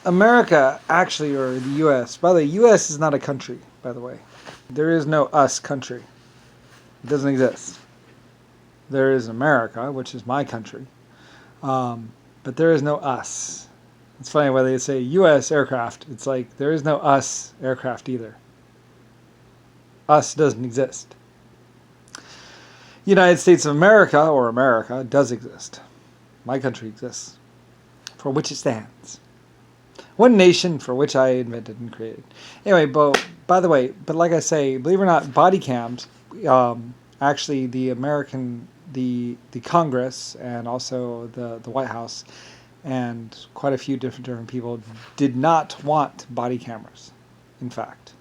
America, actually, or the U.S. By the way, U.S. is not a country. By the way, there is no us country. It doesn't exist. There is America, which is my country, but there is no us. It's funny why they say U.S. aircraft. It's like there is no us aircraft either. Us doesn't exist. United States of America, or America, does exist. My country exists, for which it stands. One nation for which I invented and created. Anyway, but by the way, but like I say, believe it or not, body cams, actually the American, the Congress and also the White House and quite a few different people did not want body cameras. In fact,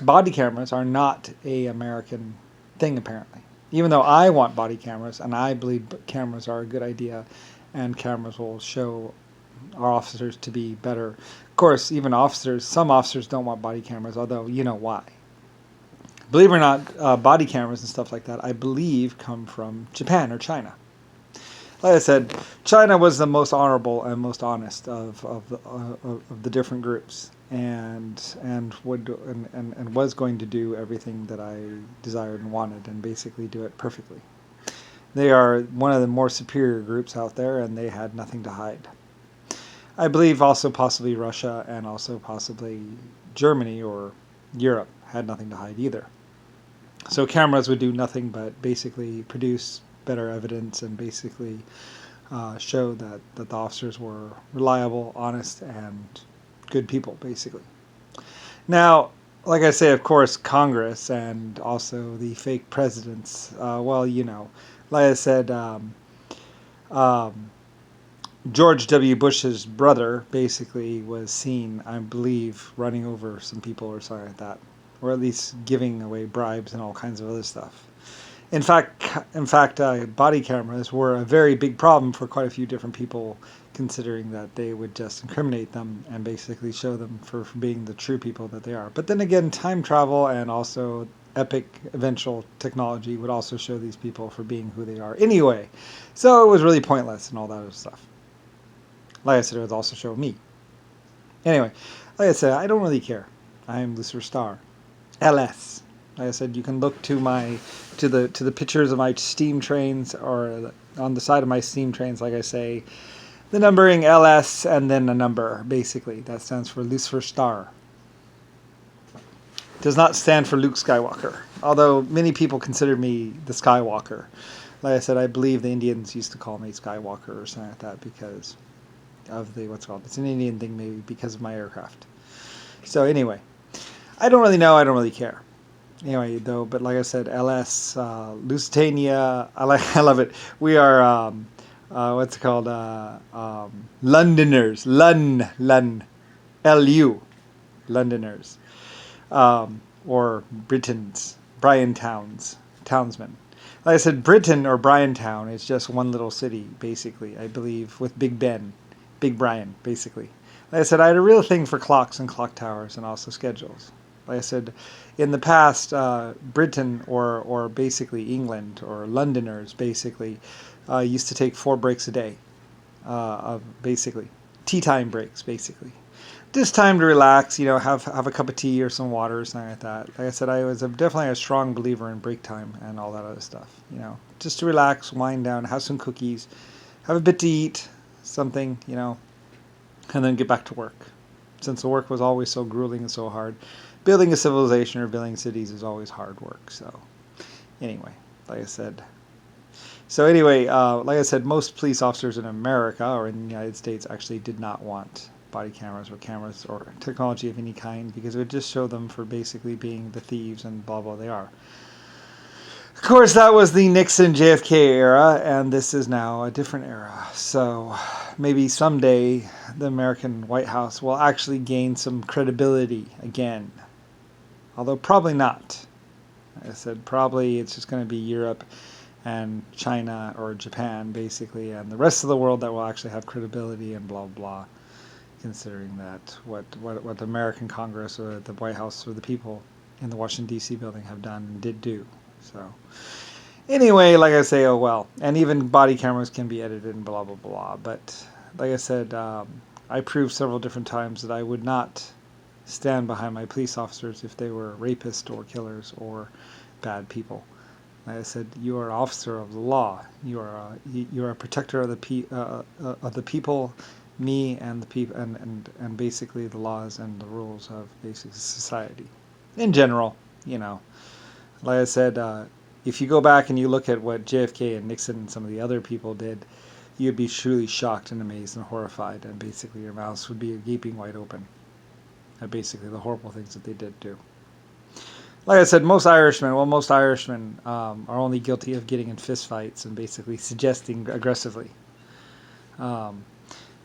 body cameras are not a American thing apparently. Even though I want body cameras and I believe cameras are a good idea, and cameras will show our officers to be better. Of course, even officers, some officers don't want body cameras, although you know why. Believe it or not, body cameras and stuff like that, I believe, come from Japan or China. Like I said, China was the most honorable and most honest of the different groups, and was going to do everything that I desired and wanted, and basically do it perfectly. They are one of the more superior groups out there, and they had nothing to hide. I believe also possibly Russia and also possibly Germany or Europe had nothing to hide either. So cameras would do nothing but basically produce better evidence and basically show that the officers were reliable, honest, and good people, basically. Now, like I say, of course, Congress and also the fake presidents, well, you know, like I said, um, George W. Bush's brother basically was seen, I believe, running over some people or something like that, or at least giving away bribes and all kinds of other stuff. In fact, body cameras were a very big problem for quite a few different people, considering that they would just incriminate them and basically show them for being the true people that they are. But then again, time travel and also epic eventual technology would also show these people for being who they are anyway. So it was really pointless and all that other stuff. Like I said, it would also show me. Anyway, like I said, I don't really care. I am Lucifer Star. LS. Like I said, you can look to the pictures of my steam trains, or on the side of my steam trains, like I say, the numbering LS and then a number, basically. That stands for Lucifer Star. It does not stand for Luke Skywalker, although many people consider me the Skywalker. Like I said, I believe the Indians used to call me Skywalker or something like that because of the, what's it called? It's an Indian thing, maybe because of my aircraft. So anyway, I don't really know. I don't really care. Anyway, though, but like I said, LS, Lusitania, I love it. We are, what's it called? Londoners. L-U, Londoners. Or Britons, townsmen. Like I said, Britain or Bryantown is just one little city, basically, I believe, with Big Brian, basically. Like I said, I had a real thing for clocks and clock towers and also schedules. Like I said, in the past, Britain or basically England or Londoners basically used to take 4 breaks a day, of basically tea time breaks, basically. Just time to relax, you know, have a cup of tea or some water or something like that. Like I said, I was definitely a strong believer in break time and all that other stuff. You know, just to relax, wind down, have some cookies, have a bit to eat, something, you know, and then get back to work. Since the work was always so grueling and so hard, building a civilization or building cities is always hard work. So, anyway, like I said. So anyway, like I said, most police officers in America or in the United States actually did not want body cameras or technology of any kind because it would just show them for basically being the thieves and blah blah they are. Of course, that was the Nixon JFK era, and this is now a different era. So maybe someday the American White House will actually gain some credibility again. Although probably not. Like I said, probably it's just going to be Europe and China or Japan, basically, and the rest of the world that will actually have credibility and blah blah. Considering that what the American Congress or the White House or the people in the Washington D.C. building have done and did do. So anyway, like I say, oh well, and even body cameras can be edited and blah blah blah. But like I said, I proved several different times that I would not stand behind my police officers if they were rapists or killers or bad people. Like I said, you are an officer of the law. You are a protector of the people, me and the people, and basically the laws and the rules of basic society. In general, you know, like I said, if you go back and you look at what JFK and Nixon and some of the other people did, you'd be truly shocked and amazed and horrified, and basically your mouths would be gaping wide open at basically the horrible things that they did do. Like I said, most Irishmen are only guilty of getting in fistfights and basically suggesting aggressively.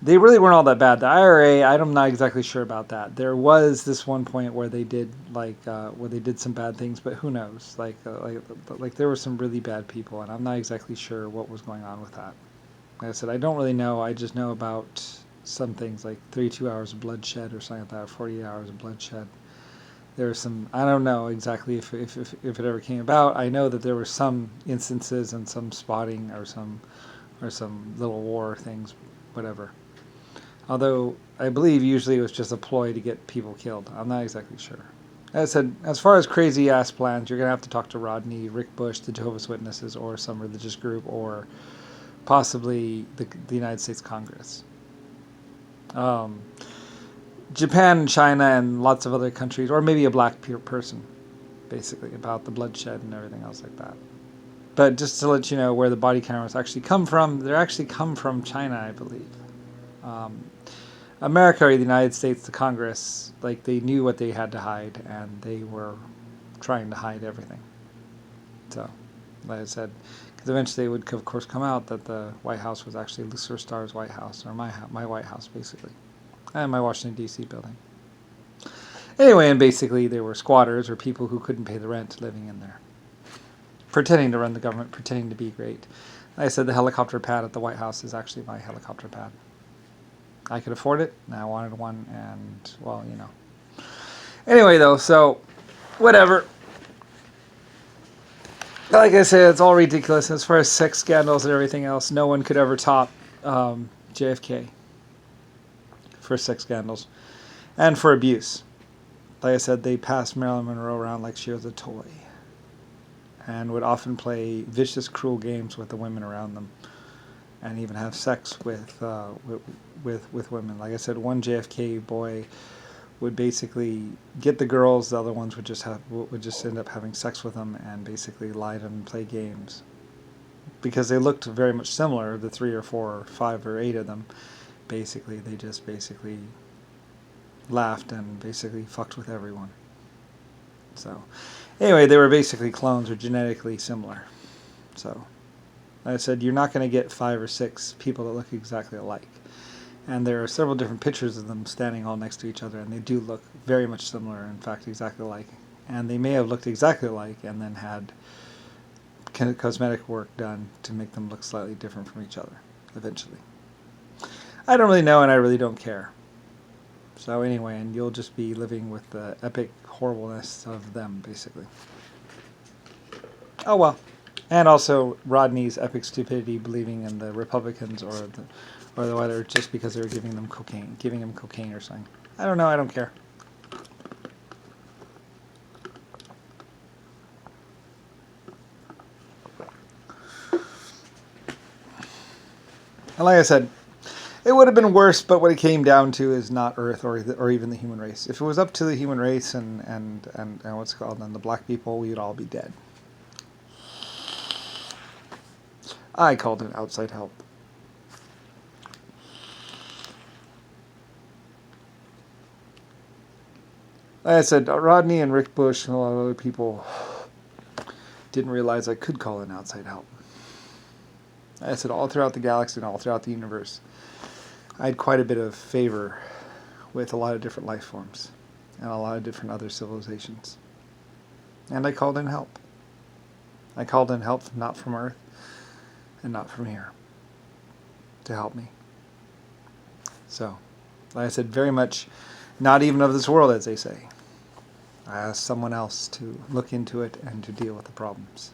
They really weren't all that bad. The IRA, I'm not exactly sure about that. There was this one point where they did where they did some bad things, but who knows? Like there were some really bad people, and I'm not exactly sure what was going on with that. Like I said, I don't really know. I just know about some things like 32 hours of bloodshed or something like that, 48 hours of bloodshed. There were some, I don't know exactly if it ever came about. I know that there were some instances and some spotting or some little war things, whatever. Although I believe usually it was just a ploy to get people killed. I'm not exactly sure. As I said, as far as crazy ass plans, you're going to have to talk to Rodney, Rick Bush, the Jehovah's Witnesses, or some religious group, or possibly the United States Congress. Japan and China and lots of other countries, or maybe a black person, basically, about the bloodshed and everything else like that. But just to let you know where the body cameras actually come from, they actually come from China, I believe. America or the United States, the Congress, like they knew what they had to hide, and they were trying to hide everything. So, like I said, because eventually it would, of course, come out that the White House was actually Lucifer Starr's White House, or my White House, basically, and my Washington, D.C. building. Anyway, and basically they were squatters or people who couldn't pay the rent living in there, pretending to run the government, pretending to be great. Like I said, the helicopter pad at the White House is actually my helicopter pad. I could afford it, and I wanted one, and, well, you know. Anyway, though, so, whatever. Like I said, it's all ridiculous. As far as sex scandals and everything else, no one could ever top JFK for sex scandals and for abuse. Like I said, they passed Marilyn Monroe around like she was a toy and would often play vicious, cruel games with the women around them and even have sex with women. Like I said, one JFK boy would basically get the girls, the other ones would just end up having sex with them and basically lie to them and play games. Because they looked very much similar, the 3 or 4 or 5 or 8 of them, basically, they just basically laughed and basically fucked with everyone. So, anyway, they were basically clones or genetically similar. So, like I said, you're not going to get 5 or 6 people that look exactly alike. And there are several different pictures of them standing all next to each other, and they do look very much similar, in fact, exactly alike. And they may have looked exactly alike and then had cosmetic work done to make them look slightly different from each other, eventually. I don't really know, and I really don't care. So anyway, and you'll just be living with the epic horribleness of them, basically. Oh well. And also Rodney's epic stupidity believing in the Republicans or whether just because they were giving him cocaine or something. I don't know, I don't care. And like I said, it would have been worse, but what it came down to is not Earth or even the human race. If it was up to the human race and what's it called, and the black people, we would all be dead. I called in outside help. Like I said, Rodney and Rick Bush and a lot of other people didn't realize I could call in outside help. Like I said, all throughout the galaxy and all throughout the universe, I had quite a bit of favor with a lot of different life forms and a lot of different other civilizations. And I called in help. I called in help not from Earth and not from here to help me. So, like I said, very much not even of this world, as they say. I asked someone else to look into it and to deal with the problems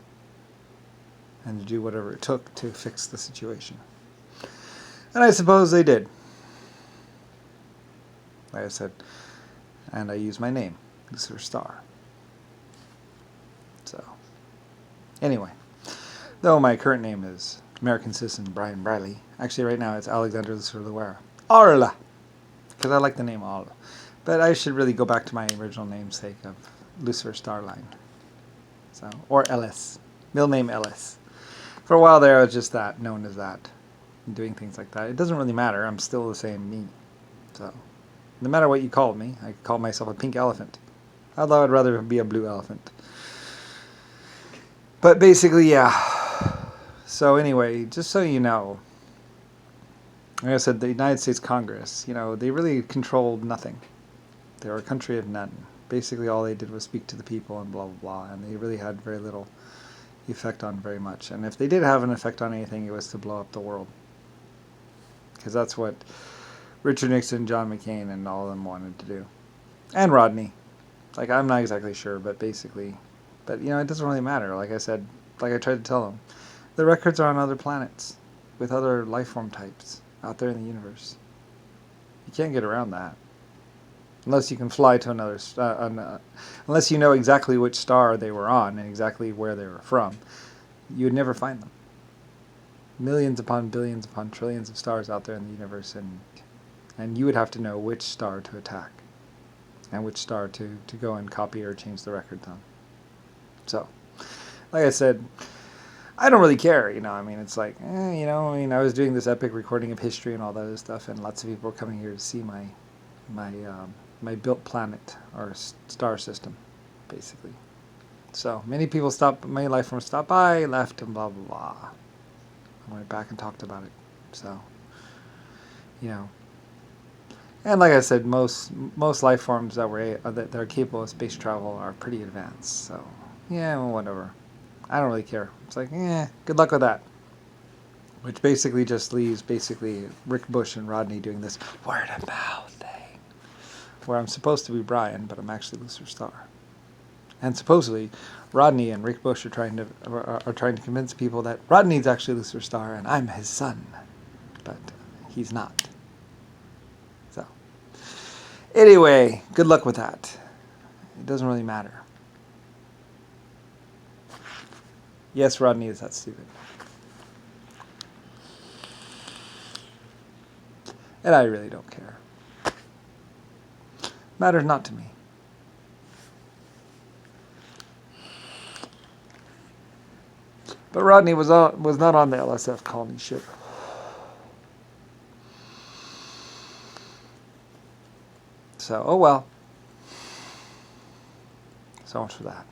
and to do whatever it took to fix the situation. And I suppose they did. like I said, and I use my name, Lucifer Star. So, anyway, though my current name is American citizen Brian Briley, actually right now it's Alexander Lucifer Loera. Arla! Because I like the name Arla. But I should really go back to my original namesake of Lucifer Starline. So, or Ellis. Middle name Ellis. For a while there I was just that, known as that. Doing things like that. It doesn't really matter, I'm still the same me. So, no matter what you called me, I call myself a pink elephant. Although I'd rather be a blue elephant. But basically, yeah. So anyway, just so you know, like I said, the United States Congress, they really controlled nothing. They were a country of none. Basically all they did was speak to the people and blah, blah, blah. And they really had very little effect on very much. And if they did have an effect on anything, it was to blow up the world. Because that's what Richard Nixon, John McCain, and all of them wanted to do. And Rodney. Like, I'm not exactly sure, but basically. But, it doesn't really matter. Like I said, like I tried to tell them, the records are on other planets with other life form types out there in the universe. You can't get around that. Unless you can fly to another unless you know exactly which star they were on and exactly where they were from, you would never find them. Millions upon billions upon trillions of stars out there in the universe, and you would have to know which star to attack and which star to go and copy or change the records on. So, like I said, I don't really care, it's like, I was doing this epic recording of history and all that other stuff, and lots of people were coming here to see my built planet, or star system, basically. So, many life forms stopped by, left, and blah, blah, blah. I went back and talked about it. So, and like I said, most life forms that are capable of space travel are pretty advanced. So, yeah, well, whatever. I don't really care. It's like, good luck with that. Which basically just leaves Rick Bush and Rodney doing this word of mouth thing, where I'm supposed to be Brian, but I'm actually Lucifer Star. And supposedly, Rodney and Rick Bush are trying to convince people that Rodney's actually Lucifer Star and I'm his son, but he's not. So, anyway, good luck with that. It doesn't really matter. Yes, Rodney is that stupid. And I really don't care. Matters not to me. But Rodney was not on the LSF colony ship. So, oh well. So much for that.